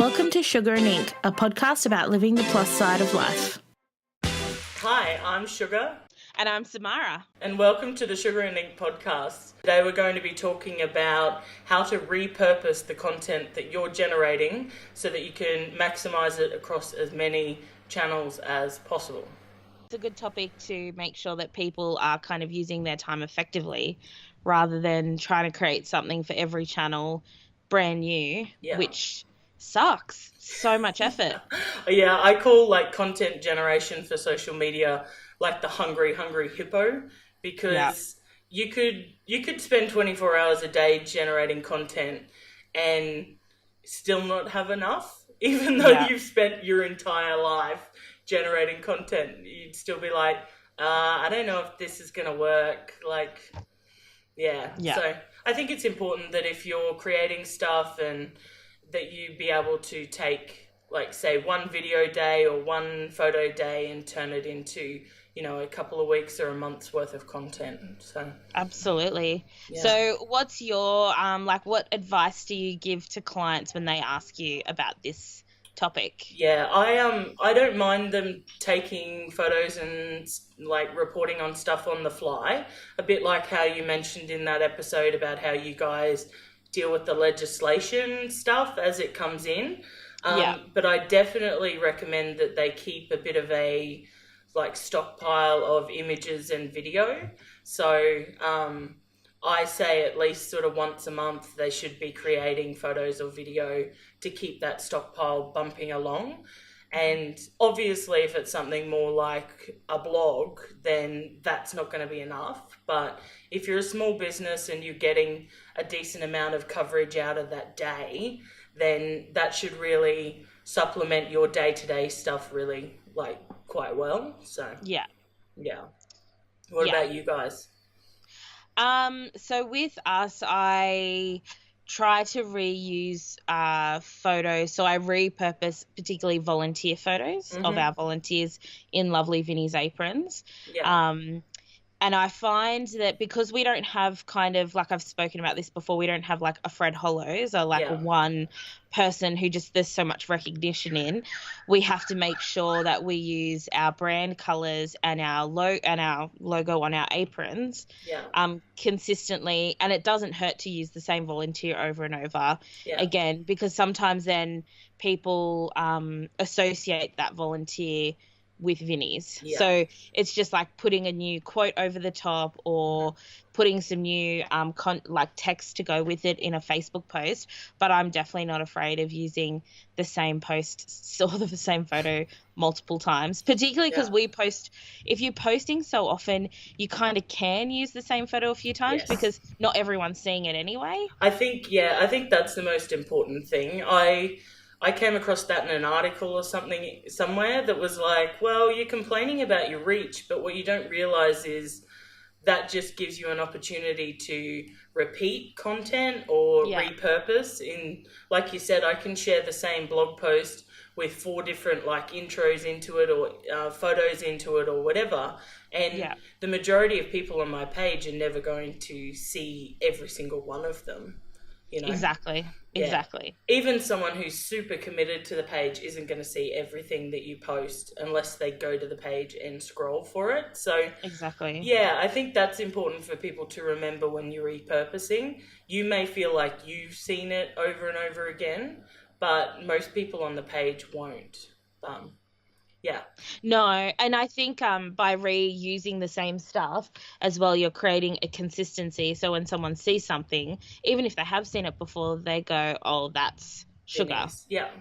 Welcome to Suger Ink, a podcast about living the plus side of life. Hi, I'm Sugar. And I'm Samara. And welcome to the Suger Ink Podcast. Today we're going to be talking about how to repurpose the content that you're generating so that you can maximize it across as many channels as possible. It's a good topic to make sure that people are kind of using their time effectively rather than trying to create something for every channel brand new, which sucks. So much effort. Yeah, I call like content generation for social media like the hungry hippo, because you could spend 24 hours a day generating content and still not have enough, even though you've spent your entire life generating content. You'd still be like, I don't know if this is gonna work. So I think it's important that if you're creating stuff and that you be able to take, like, say, one video day or one photo day and turn it into, you know, a couple of weeks or a month's worth of content. So absolutely. Yeah. So what's your what advice do you give to clients when they ask you about this topic? Yeah, I don't mind them taking photos and like reporting on stuff on the fly, a bit like how you mentioned in that episode about how you guys deal with the legislation stuff as it comes in. But I definitely recommend that they keep a bit of a like stockpile of images and video. So I say at least sort of once a month they should be creating photos or video to keep that stockpile bumping along. And obviously if it's something more like a blog, then that's not going to be enough. But if you're a small business and you're getting a decent amount of coverage out of that day, then that should really supplement your day-to-day stuff really like quite well. So what about you guys? So with us, I try to reuse photos. So I repurpose particularly volunteer photos of our volunteers in lovely Vinnie's aprons. And I find that because we don't have kind of, like I've spoken about this before, we don't have like a Fred Hollows or like one person who just there's so much recognition in. We have to make sure that we use our brand colors and our logo on our aprons consistently. And it doesn't hurt to use the same volunteer over and over again, because sometimes then people associate that volunteer with Vinnie's. So it's just like putting a new quote over the top or putting some new text to go with it in a Facebook post. But I'm definitely not afraid of using the same post or the same photo multiple times, particularly because we post, if you're posting so often, you kind of can use the same photo a few times because not everyone's seeing it anyway. I think that's the most important thing. I came across that in an article or something somewhere that was like, well, you're complaining about your reach, but what you don't realize is that just gives you an opportunity to repeat content or repurpose. In, like you said, I can share the same blog post with 4 different like intros into it or photos into it or whatever. And the majority of people on my page are never going to see every single one of them. You know? Exactly. Even someone who's super committed to the page isn't going to see everything that you post unless they go to the page and scroll for it. So I think that's important for people to remember when you're repurposing. You may feel like you've seen it over and over again, but most people on the page won't. No, and I think by reusing the same stuff as well, you're creating a consistency. So when someone sees something, even if they have seen it before, they go, oh, that's Sugar.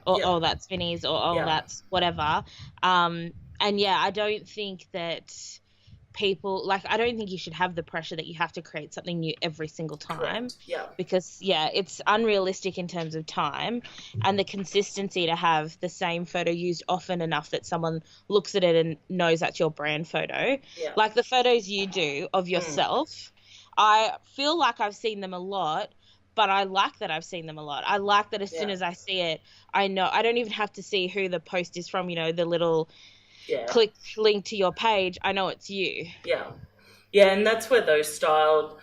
Oh, that's Vinnie's, or that's whatever. And I don't think that people, like, I don't think you should have the pressure that you have to create something new every single time. Because it's unrealistic in terms of time, and the consistency to have the same photo used often enough that someone looks at it and knows that's your brand photo. Like the photos you do of yourself, I feel like I've seen them a lot, but I like that I've seen them a lot. I like that as soon as I see it, I know I don't even have to see who the post is from, you know, the little click link to your page, I know it's you. And that's where those styled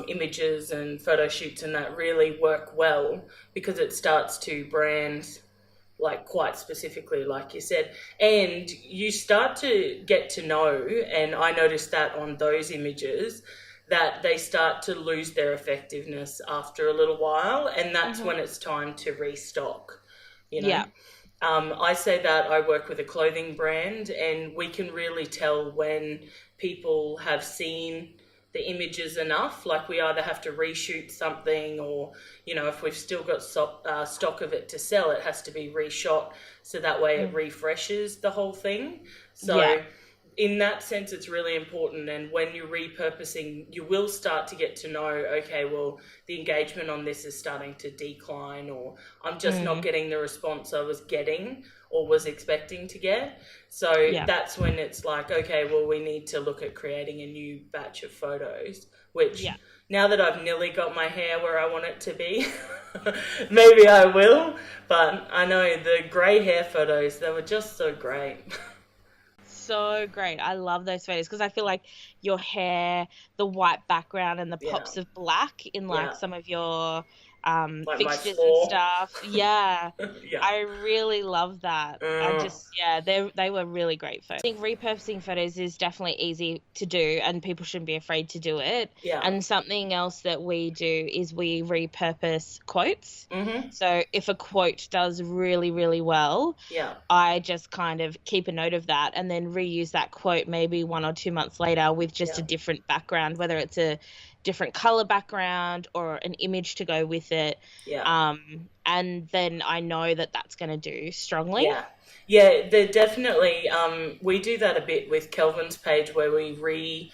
images and photo shoots and that really work well, because it starts to brand like quite specifically, like you said, and you start to get to know, and I noticed that on those images, that they start to lose their effectiveness after a little while, and that's when it's time to restock, you know. Yeah. I say that I work with a clothing brand, and we can really tell when people have seen the images enough. Like, we either have to reshoot something, or, you know, if we've still got stock of it to sell, it has to be reshot, so that way it refreshes the whole thing. So in that sense, it's really important. And when you're repurposing, you will start to get to know, okay, well, the engagement on this is starting to decline, or I'm just not getting the response I was getting or was expecting to get. So that's when it's like, okay, well, we need to look at creating a new batch of photos, which now that I've nearly got my hair where I want it to be, maybe I will. But I know the grey hair photos, they were just so great. So great. I love those photos because I feel like your hair, the white background and the pops of black in like some of your like fixtures and stuff. I really love that. They were really great photos. I think repurposing photos is definitely easy to do, and people shouldn't be afraid to do it. And something else that we do is we repurpose quotes. So if a quote does really, really well, I just kind of keep a note of that and then reuse that quote maybe 1 or 2 months later with just a different background, whether it's a different color background or an image to go with it. And then I know that that's going to do strongly. They're definitely, we do that a bit with Kelvin's page, where we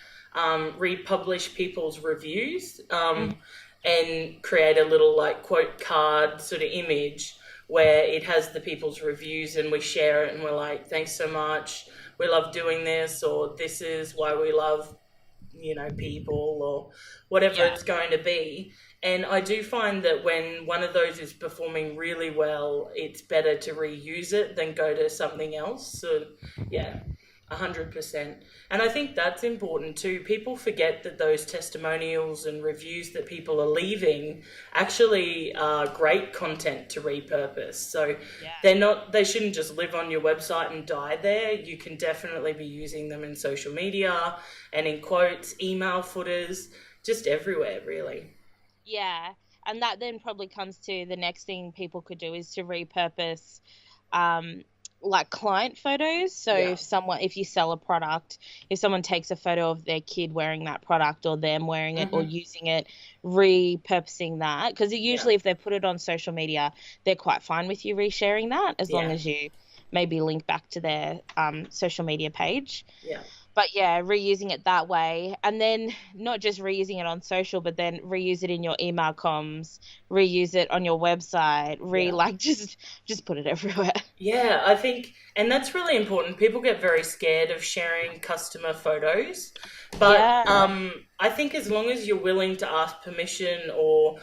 republish people's reviews and create a little like quote card sort of image where it has the people's reviews, and we share it and we're like, thanks so much, we love doing this, or this is why we love, you know, people, or whatever it's going to be. And I do find that when one of those is performing really well, it's better to reuse it than go to something else. So 100%. And I think that's important too. People forget that those testimonials and reviews that people are leaving actually are great content to repurpose. So they shouldn't just live on your website and die there. You can definitely be using them in social media and in quotes, email footers, just everywhere, really. Yeah. And that then probably comes to the next thing people could do is to repurpose like client photos. So if you sell a product, if someone takes a photo of their kid wearing that product or them wearing it or using it, repurposing that, because usually if they put it on social media, they're quite fine with you resharing that as long as you maybe link back to their social media page. But reusing it that way, and then not just reusing it on social, but then reuse it in your email comms, reuse it on your website, just put it everywhere. Yeah, I think, and that's really important. People get very scared of sharing customer photos, but I think as long as you're willing to ask permission, or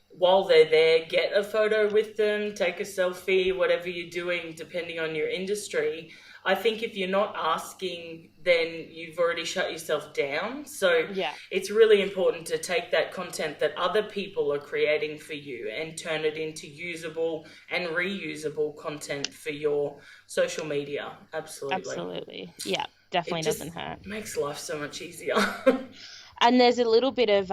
while they're there, get a photo with them, take a selfie, whatever you're doing, depending on your industry. I think if you're not asking, then you've already shut yourself down. So it's really important to take that content that other people are creating for you and turn it into usable and reusable content for your social media. Absolutely. Yeah, definitely doesn't hurt. It makes life so much easier. And there's a little bit of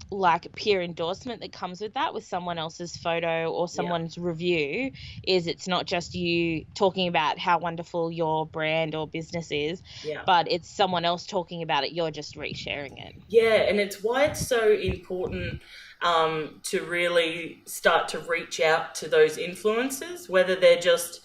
like peer endorsement that comes with that, with someone else's photo or someone's review. Is it's not just you talking about how wonderful your brand or business is, but it's someone else talking about it. You're just resharing it. Yeah, and it's why it's so important to really start to reach out to those influencers, whether they're just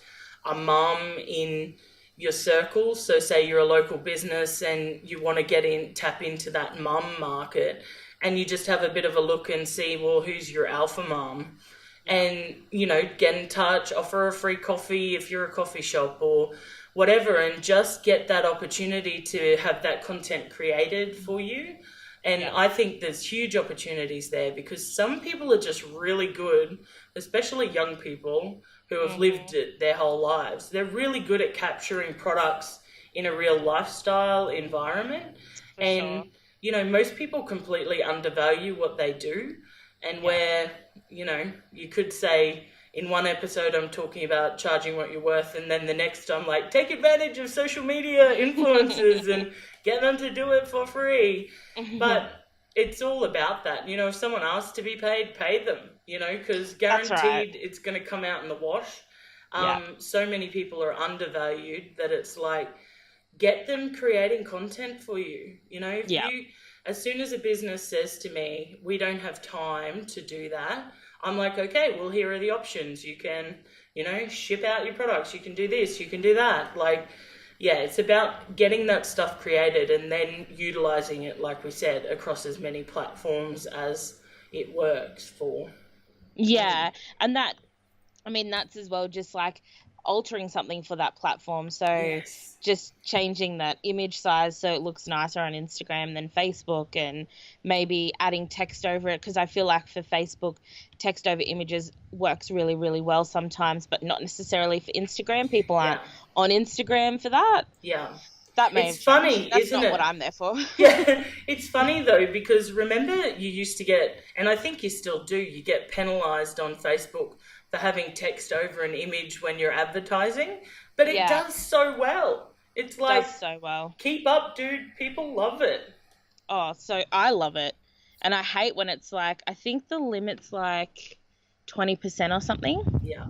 a mum in your circle. So say you're a local business and you want to tap into that mum market, and you just have a bit of a look and see, well, who's your alpha mum? And, you know, get in touch, offer a free coffee if you're a coffee shop or whatever, and just get that opportunity to have that content created for you. And I think there's huge opportunities there, because some people are just really good, especially young people who have lived it their whole lives. They're really good at capturing products in a real lifestyle environment. You know, most people completely undervalue what they do. And where, you know, you could say in one episode I'm talking about charging what you're worth, and then the next I'm like, take advantage of social media influencers and get them to do it for free. But it's all about that. You know, if someone asks to be paid, pay them, you know, because guaranteed it's going to come out in the wash. So many people are undervalued that it's like, get them creating content for you. You know, if you, as soon as a business says to me, we don't have time to do that, I'm like, okay, well, here are the options. You can, you know, ship out your products. You can do this, you can do that. Like, yeah, it's about getting that stuff created and then utilizing it, like we said, across as many platforms as it works for. Yeah, and that, I mean, that's as well just like altering something for that platform. So just changing that image size so it looks nicer on Instagram than Facebook, and maybe adding text over it, because I feel like for Facebook, text over images works really, really well sometimes, but not necessarily for Instagram. People aren't on Instagram for that. Yeah. That may it's funny, That's isn't not it? what I'm there for. Yeah, it's funny though, because remember you used to get, and I think you still do, you get penalised on Facebook for having text over an image when you're advertising, but it does so well. It's like, does so well. Keep up, dude. People love it. Oh, so I love it. And I hate when it's like, I think the limit's like 20% or something. Yeah.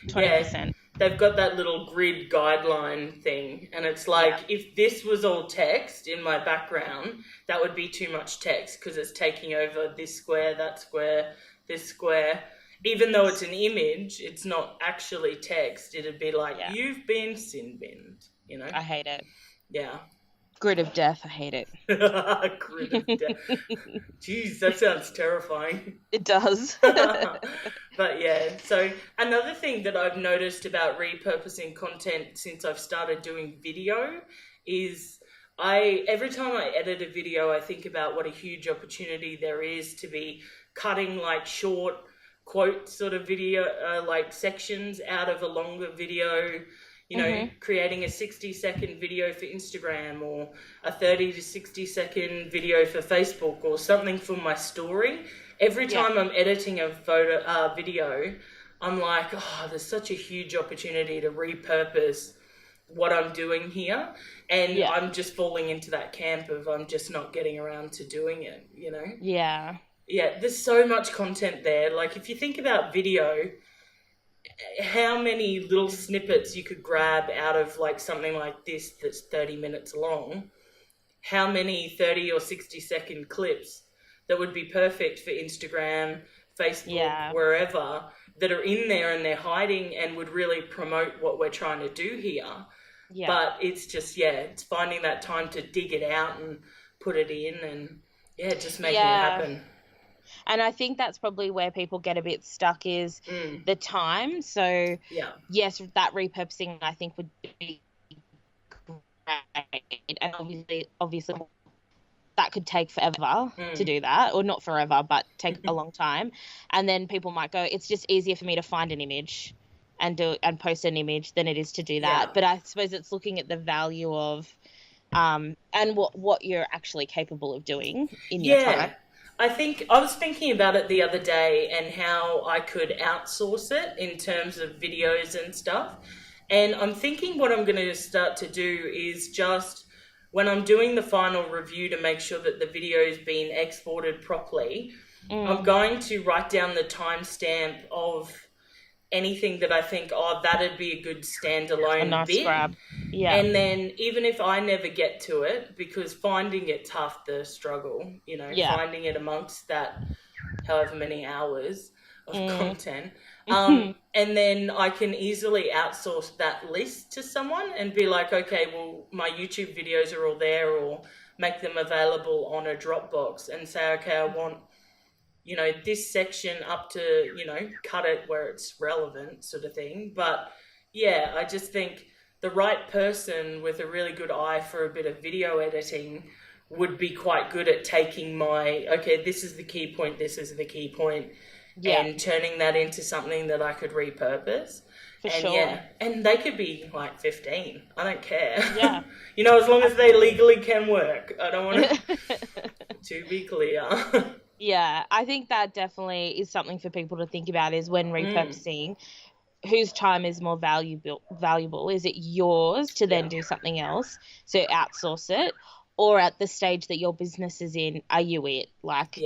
20%. Yeah. They've got that little grid guideline thing, and it's like, if this was all text in my background, that would be too much text because it's taking over this square, that square, this square. Even though it's an image, it's not actually text. It'd be like, you've been sin binned, you know? I hate it. Yeah. Grid of death, I hate it. Grid of death. Jeez, that sounds terrifying. It does. But yeah, so another thing that I've noticed about repurposing content since I've started doing video is every time I edit a video, I think about what a huge opportunity there is to be cutting like short quote sort of video, like sections out of a longer video, you know, creating a 60-second video for Instagram or a 30 to 60-second video for Facebook or something for my story. Every time I'm editing a video, I'm like, oh, there's such a huge opportunity to repurpose what I'm doing here. And I'm just falling into that camp of I'm just not getting around to doing it, you know? Yeah. Yeah, there's so much content there. Like, if you think about video, how many little snippets you could grab out of, like, something like this that's 30 minutes long, how many 30 or 60-second clips that would be perfect for Instagram, Facebook, wherever, that are in there and they're hiding and would really promote what we're trying to do here. Yeah. But it's just, it's finding that time to dig it out and put it in and, just making it happen. And I think that's probably where people get a bit stuck is the time. So, yes, that repurposing I think would be great. And obviously that could take forever to do that, or not forever, but take a long time. And then people might go, it's just easier for me to find an image and post an image than it is to do that. Yeah. But I suppose it's looking at the value of and what you're actually capable of doing in your time. I was thinking about it the other day and how I could outsource it in terms of videos and stuff. And I'm thinking what I'm going to start to do is just when I'm doing the final review to make sure that the video's been exported properly, I'm going to write down the timestamp of anything that I think, that'd be a good standalone bit. Grab. Yeah. And then even if I never get to it, because finding it's half the struggle, you know, finding it amongst that however many hours of content. And then I can easily outsource that list to someone and be like, okay, well, my YouTube videos are all there, or make them available on a Dropbox and say, okay, I want, you know, this section up to, you know, cut it where it's relevant sort of thing. But yeah, I just think the right person with a really good eye for a bit of video editing would be quite good at taking this is the key point, this is the key point, and turning that into something that I could repurpose. And they could be like 15. I don't care. Yeah. You know, as long as they legally can work. I don't want to be clear. Yeah, I think that definitely is something for people to think about is when repurposing, whose time is more valuable? Is it yours to then do something else, so outsource it, or at the stage that your business is in, are you it? Like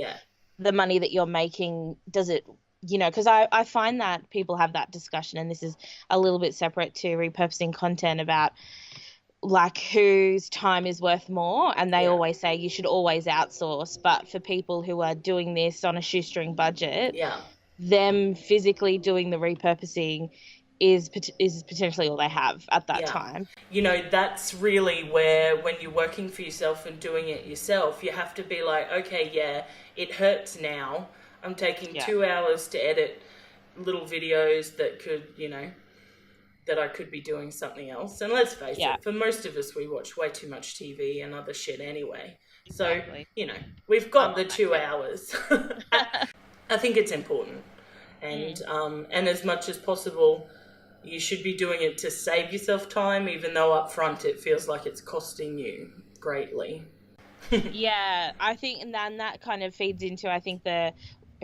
the money that you're making, does it, because I find that people have that discussion, and this is a little bit separate to repurposing content about like whose time is worth more, and they always say you should always outsource, but for people who are doing this on a shoestring budget, them physically doing the repurposing is potentially all they have at that time. That's really where, when you're working for yourself and doing it yourself, you have to be like, okay, it hurts now. I'm taking 2 hours to edit little videos that could, that I could be doing something else. And let's face it, for most of us, we watch way too much TV and other shit anyway. Exactly. So, we've got the 2 hours. I think it's important. And and as much as possible, you should be doing it to save yourself time, even though up front it feels like it's costing you greatly. Yeah, I think, and then that kind of feeds into, I think,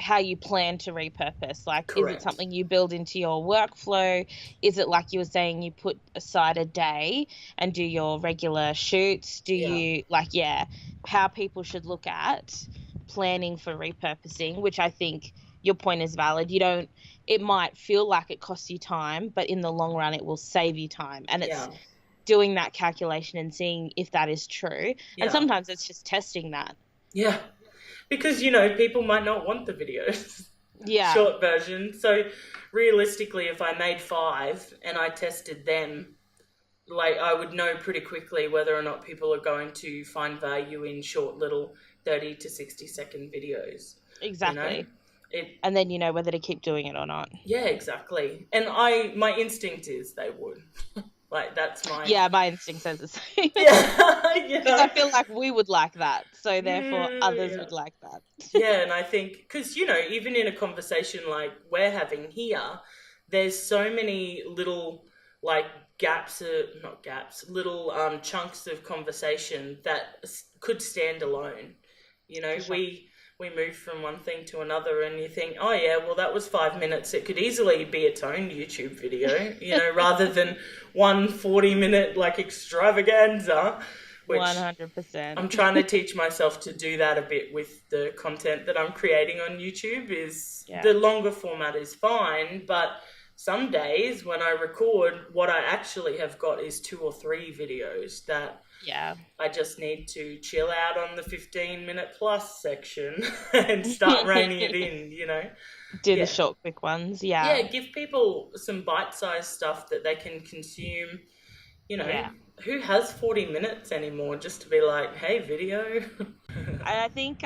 how you plan to repurpose. Like, Correct. Is it something you build into your workflow? Is it, like you were saying, you put aside a day and do your regular shoots? Do you, how people should look at planning for repurposing, which I think your point is valid. It might feel like it costs you time, but in the long run, it will save you time. And it's doing that calculation and seeing if that is true. Yeah. And sometimes it's just testing that. Yeah. Because, people might not want the videos. Yeah. Short version. So realistically, if I made 5 and I tested them, I would know pretty quickly whether or not people are going to find value in short little 30 to 60 second videos. Exactly. And then you know whether to keep doing it or not. Yeah, exactly. And my instinct is they would. That's my... Yeah, my instinct says the same. Yeah. Because I feel like we would like that. So therefore others would like that. Yeah, and I think... Because, even in a conversation like we're having here, there's so many little, little chunks of conversation that could stand alone. Sure. We move from one thing to another, and you think, oh yeah, well that was 5 minutes. It could easily be its own YouTube video, rather than 1 40-minute extravaganza. Which 100%. I'm trying to teach myself to do that a bit with the content that I'm creating on YouTube. The longer format is fine, but some days when I record, what I actually have got is 2 or 3 videos that I just need to chill out on the 15-minute plus section and start reining it in, Do the short, quick ones, Yeah, give people some bite-sized stuff that they can consume, Who has 40 minutes anymore just to be like, hey, video? I think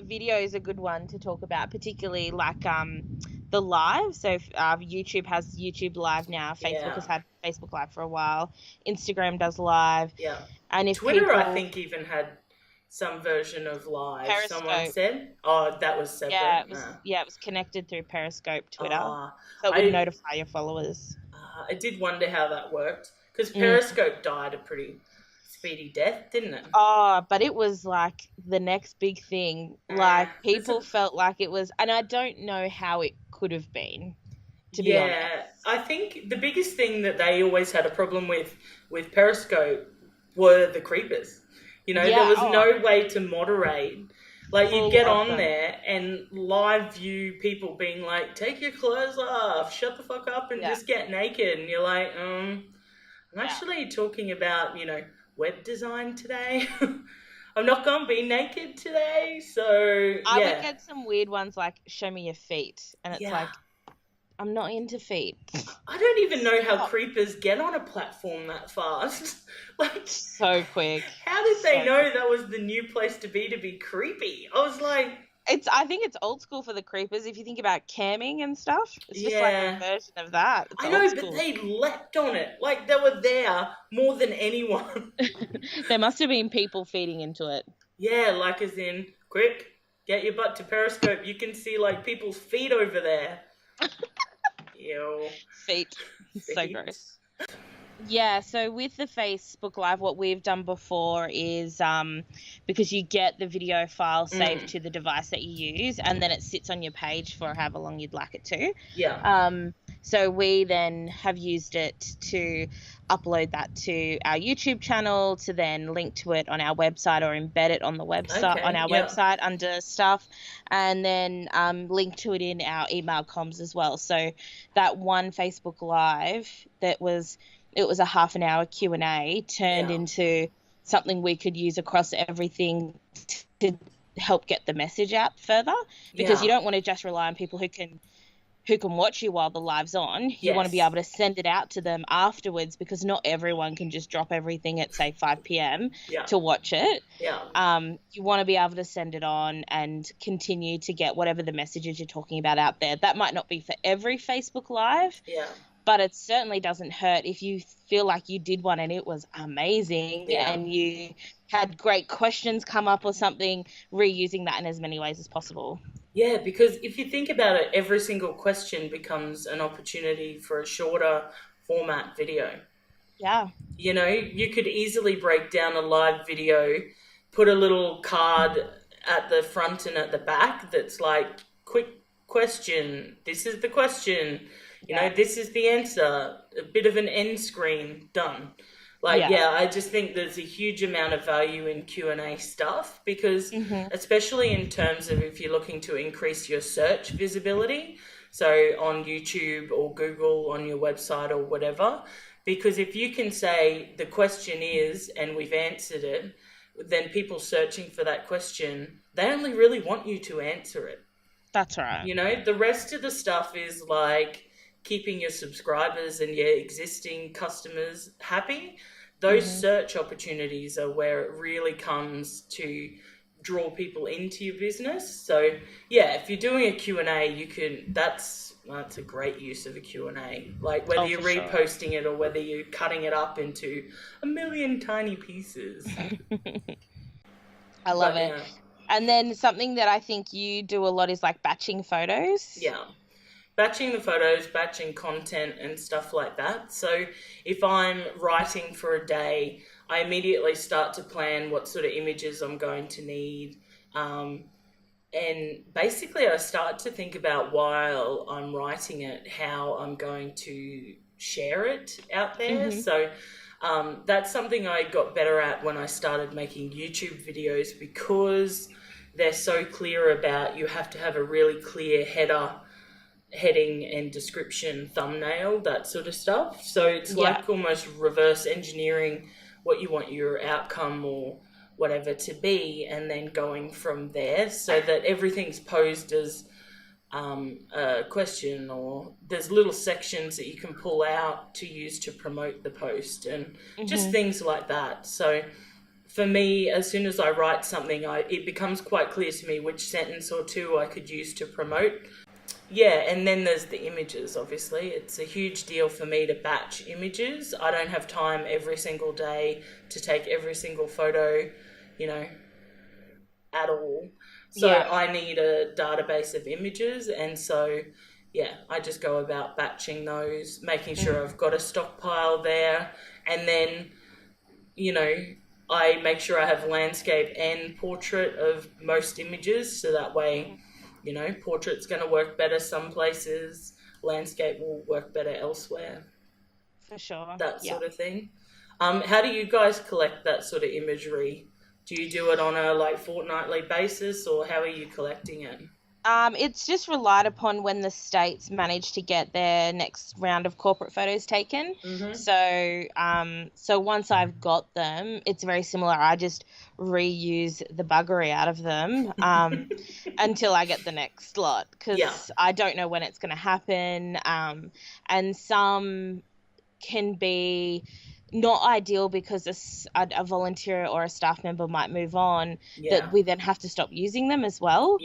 video is a good one to talk about, particularly the live. So YouTube has YouTube Live now. Facebook has had Facebook Live for a while. Instagram does live. Yeah. And if Twitter, I think, even had some version of live. Periscope. Someone said, "Oh, that was separate." Yeah, it was connected through Periscope, Twitter, so it would notify your followers. I did wonder how that worked, because Periscope died a pretty speedy death, didn't it? Oh, but it was like the next big thing. People felt like it was, and I don't know how it could have been. To be honest, I think the biggest thing that they always had a problem with Periscope were the creepers. There was no way to moderate. You'd get on there and live view people being like, take your clothes off, shut the fuck up and just get naked. And you're like, I'm actually talking about, web design today. I'm not going to be naked today. So, I would get some weird ones like, show me your feet. And it's like, I'm not into feet. I don't even know how creepers get on a platform that fast. So quick. How did they know that was the new place to be creepy? I was like... I think it's old school for the creepers. If you think about camming and stuff, it's just like a version of that. It's I know, but they leapt on it. They were there more than anyone. There must have been people feeding into it. Yeah, as in, quick, get your butt to Periscope. You can see people's feet over there. Ew. Feet. So gross. Yeah, so with the Facebook Live, what we've done before is because you get the video file saved to the device that you use, and then it sits on your page for however long you'd like it to. Yeah. So we then have used it to upload that to our YouTube channel, to then link to it on our website or embed it on the website on our website under stuff, and then link to it in our email comms as well. So that one Facebook Live it was a half an hour Q&A turned into something we could use across everything to help get the message out further, because you don't want to just rely on people who can watch you while the live's on. You want to be able to send it out to them afterwards, because not everyone can just drop everything at, say, 5 p.m. to watch it. You want to be able to send it on and continue to get whatever the messages you're talking about out there. That might not be for every Facebook Live, but it certainly doesn't hurt if you feel like you did one and it was amazing and you had great questions come up or something, reusing that in as many ways as possible. Yeah, because if you think about it, every single question becomes an opportunity for a shorter format video. Yeah. You know, you could easily break down a live video, put a little card at the front and at the back that's like, quick question, this is the question, you know, this is the answer, a bit of an end screen, done. Like, I just think there's a huge amount of value in Q&A stuff, because especially in terms of if you're looking to increase your search visibility, so on YouTube or Google, on your website or whatever, because if you can say the question is, and we've answered it, then people searching for that question, they only really want you to answer it. That's right. You know, the rest of the stuff is like keeping your subscribers and your existing customers happy. Those search opportunities are where it really comes to draw people into your business. So yeah, if you're doing a Q&A, you can, that's a great use of a Q&A. Like whether you're reposting it or whether you're cutting it up into a million tiny pieces. I love it. And then something that I think you do a lot is like batching photos. Yeah. Batching the photos, batching content and stuff like that. So if I'm writing for a day, I immediately start to plan what sort of images I'm going to need. And basically I start to think about, while I'm writing it, how I'm going to share it out there. So that's something I got better at when I started making YouTube videos, because they're so clear about, you have to have a really clear heading and description, thumbnail, that sort of stuff. So it's like almost reverse engineering what you want your outcome or whatever to be, and then going from there, so that everything's posed as a question, or there's little sections that you can pull out to use to promote the post, and just things like that. So for me, as soon as I write something, it becomes quite clear to me which sentence or two I could use to promote. Yeah, and then there's the images, obviously. It's a huge deal for me to batch images. I don't have time every single day to take every single photo, you know, at all. So I need a database of images, and so, I just go about batching those, making sure I've got a stockpile there, and then, you know, I make sure I have landscape and portrait of most images, so that way, you know, portrait's going to work better some places, landscape will work better elsewhere. For sure. That sort of thing. How do you guys collect that sort of imagery? Do you do it on a fortnightly basis, or how are you collecting it? It's just relied upon when the states manage to get their next round of corporate photos taken. So once I've got them, it's very similar. I just reuse the buggery out of them until I get the next lot, because I don't know when it's going to happen. And some can be not ideal because a volunteer or a staff member might move on, that we then have to stop using them as well.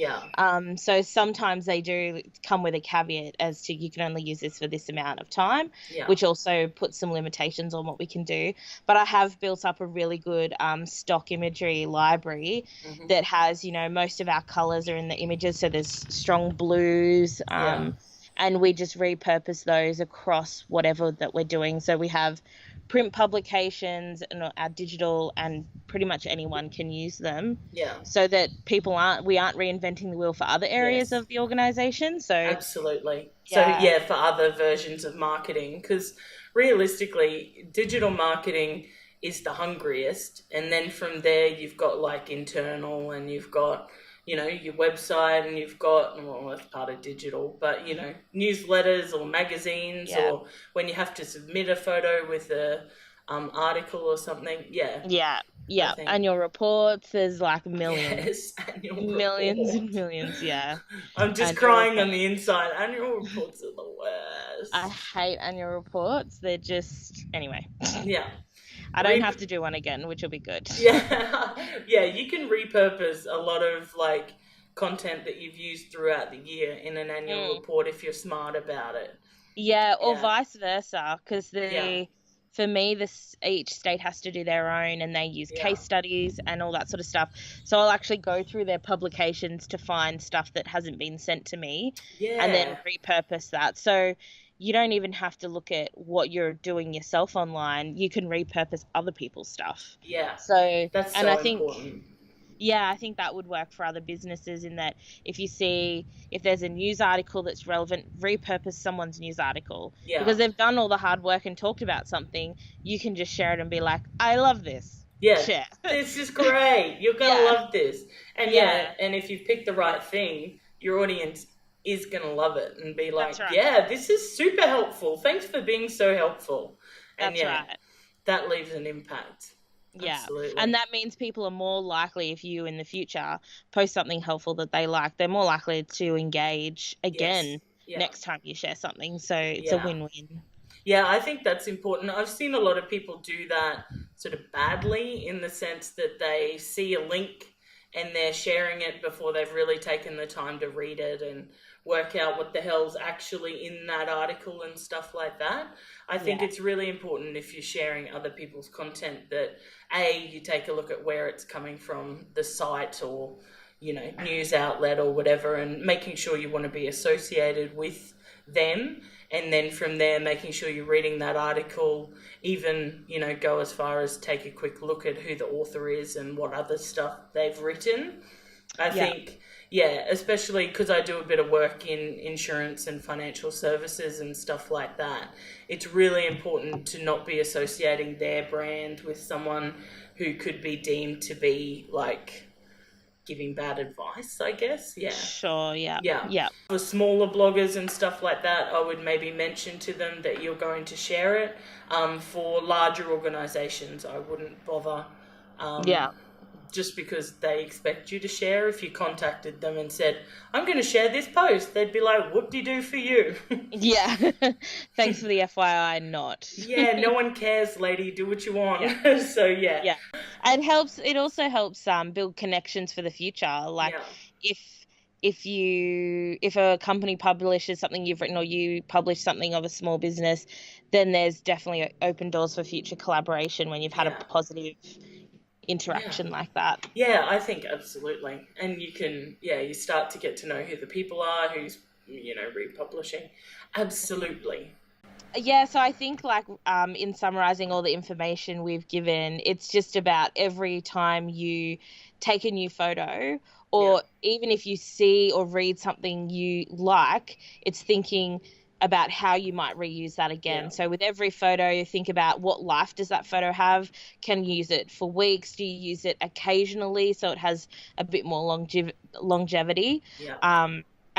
So sometimes they do come with a caveat as to, you can only use this for this amount of time, which also puts some limitations on what we can do. But I have built up a really good stock imagery library that has, you know, most of our colors are in the images, so there's strong blues, and we just repurpose those across whatever that we're doing. So we have print publications and our digital, and pretty much anyone can use them. Yeah. So that we aren't reinventing the wheel for other areas of the organization. So absolutely. Yeah. So yeah, for other versions of marketing, because realistically, digital marketing is the hungriest, and then from there you've got like internal, and you've got, you know, your website, and you've got, well, that's part of digital, but, you know, newsletters or magazines, or when you have to submit a photo with a article or something. Yeah. Annual reports, there's like millions. Millions and millions, yeah. I'm just crying on the inside. Annual reports are the worst. I hate annual reports. They're just, anyway. Yeah. I don't have to do one again, which will be good. Yeah. Yeah, you can repurpose a lot of like content that you've used throughout the year in an annual report if you're smart about it. Yeah, or vice versa, because for me, each state has to do their own, and they use case studies and all that sort of stuff. So I'll actually go through their publications to find stuff that hasn't been sent to me, and then repurpose that. So you don't even have to look at what you're doing yourself online. You can repurpose other people's stuff. Yeah. So that's so important. Yeah, I think that would work for other businesses, in that if there's a news article that's relevant, repurpose someone's news article. Yeah. Because they've done all the hard work and talked about something, you can just share it and be like, I love this. Yeah. Share. This is great. You're going to love this. And and if you've picked the right thing, your audience is going to love it and be like, this is super helpful. Thanks for being so helpful. And that leaves an impact. Yeah. Absolutely. And that means people are more likely, if you in the future post something helpful that they like, they're more likely to engage again next time you share something. So it's a win-win. Yeah, I think that's important. I've seen a lot of people do that sort of badly, in the sense that they see a link and they're sharing it before they've really taken the time to read it and work out what the hell's actually in that article and stuff like that. I think it's really important, if you're sharing other people's content, that you take a look at where it's coming from, the site or, you know, news outlet or whatever, and making sure you want to be associated with them. And then from there, making sure you're reading that article, even, you know, go as far as take a quick look at who the author is and what other stuff they've written. I think, especially because I do a bit of work in insurance and financial services and stuff like that, it's really important to not be associating their brand with someone who could be deemed to be like giving bad advice, I guess. Yeah. Sure, yeah. For smaller bloggers and stuff like that, I would maybe mention to them that you're going to share it. For larger organisations, I wouldn't bother. Just because they expect you to share. If you contacted them and said, I'm going to share this post, they'd be like, whoop-de-doo for you. Yeah. Thanks for the FYI, not. Yeah, no one cares, lady. Do what you want. So, Yeah. And it also helps build connections for the future. Like if a company publishes something you've written, or you publish something of a small business, then there's definitely open doors for future collaboration when you've had a positive interaction like that. Yeah, I think absolutely. And you can, you start to get to know who the people are, who's, you know, republishing. Absolutely. Yeah, so I think like in summarizing all the information we've given, it's just about every time you take a new photo, or even if you see or read something you like, it's thinking about how you might reuse that again. Yeah. So with every photo, you think about what life does that photo have? Can you use it for weeks? Do you use it occasionally so it has a bit more longevity? Yeah.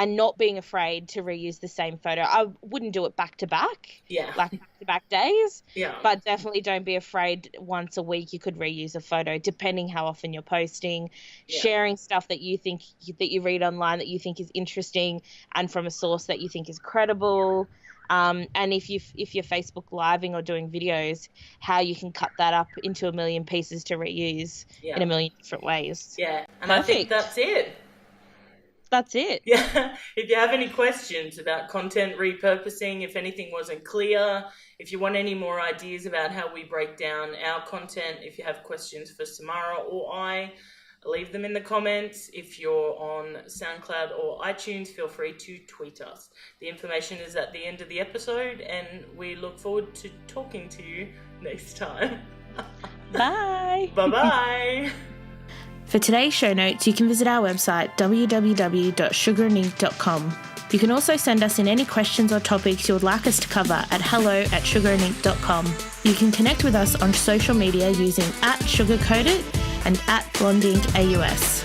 And not being afraid to reuse the same photo. I wouldn't do it back to back, like back to back days. Yeah. But definitely don't be afraid. Once a week you could reuse a photo, depending how often you're posting. Yeah. Sharing stuff that you think that you read online that you think is interesting and from a source that you think is credible. And if you're Facebook living or doing videos, how you can cut that up into a million pieces to reuse in a million different ways. Yeah, and perfect. I think that's it. That's it. Yeah. If you have any questions about content repurposing, if anything wasn't clear, if you want any more ideas about how we break down our content, if you have questions for Samara or I, leave them in the comments. If you're on SoundCloud or iTunes, feel free to tweet us. The information is at the end of the episode, and we look forward to talking to you next time. Bye. Bye-bye. For today's show notes, you can visit our website, www.sugarandink.com. You can also send us in any questions or topics you would like us to cover at hello@sugarandink.com. You can connect with us on social media using @sugarcoated and @blondeinkaus.